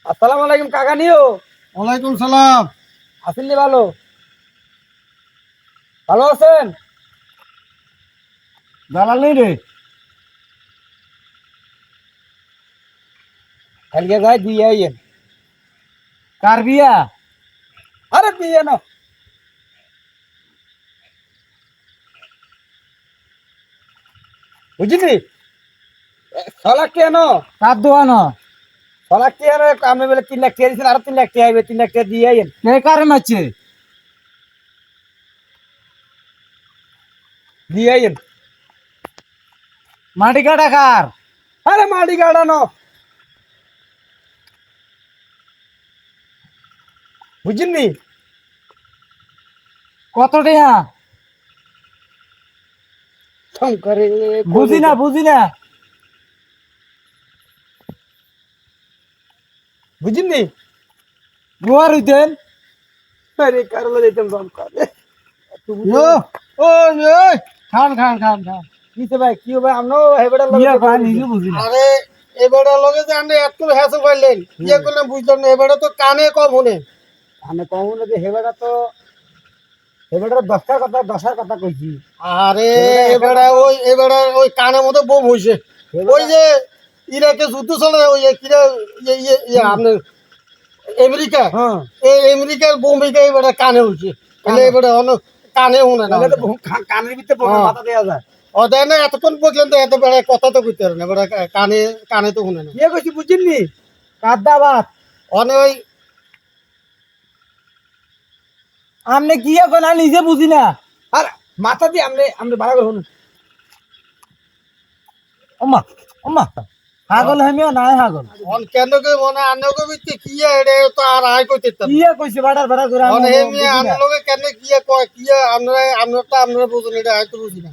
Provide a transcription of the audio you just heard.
আসসালামু আলাইকুম কাকা নিও। ওয়ালাইকুম সালাম। আছেন নি ভালো? ভালো আছেন? দালাল নেই রে। কালকে যাই দিয়ে আইয়েন। কার বিয়া? আরে দিয়ে না বুঝলি ছলাক কেন? কার দোয়ানো? ছলাক কেন? আমি বলে 3 লাখ টাকা দিয়েছেন, আরো 3 লাখ টাকা আইবে, 3 লাখ টাকা দিয়ে আইয়েন। কে কারে মারছে? দিয়ে আইয়েন। মাটি কাটা কার? আরে মাটি কাটানো বুঝলি? কত টাকা? শঙ্করে বুঝি না বুঝি না। বুঝলি? গোয়ার হইতেন? আরে কারলো দিতাম শঙ্করে। ও ও ওই খান খান খান খান। কিছে ভাই কি ভাই আমনো হেবড়া বিয়া লগে কয় নিজে বুঝি না। আরে এবারে লগে যে আপনি এত হ্যাসেল পাইলেন ইয়ে করলেন বুঝলাম না। এবারে তো কানে কম শুনে। আমি কমু না যে হেবড়া তো হেবড়ার 10টার কথা কইছি। আরে এবারে এবারে ওই কানের মধ্যে বোম হইছে। ওই যে ইরাকে যুদ্ধ চলে ওই যে কিরা আপনার আমেরিকা, হ্যাঁ এই আমেরিকার বোমিকা এবারে কানে হইছে। তাহলে এবারে অনেক কানে শুনে না। তাহলে তো কানের ভিতরে বোমা হ্যাঁ। মাথা দেয়া যায়। ও দেয় না এতক্ষণ পর্যন্ত এত বেড়ে কথা তো কইতে পারে না। এবারে কানে কানে তো শুনে না। বিয়ে কইছি বুঝিনি? কাদ্দাবাদ। অনেক ওই আমনে কি এখন আর নিজে বুঝি না। আর মাথা দিয়ে আমনে আমনে ভাড়া করে শুনুন। ওমা ওমা হাগল হামিও নাই হাগল। অন কেন কে মনে আনে কইতে কি এটা তো আর আই কইতে কি কইছে বাড়ার ভাড়া করে অন আমি হেমি বুঝি আনে না। লগে কেন কি কয় কি আপনারা আপনারটা আপনারা বুঝুন এটা হয়তো বুঝি না।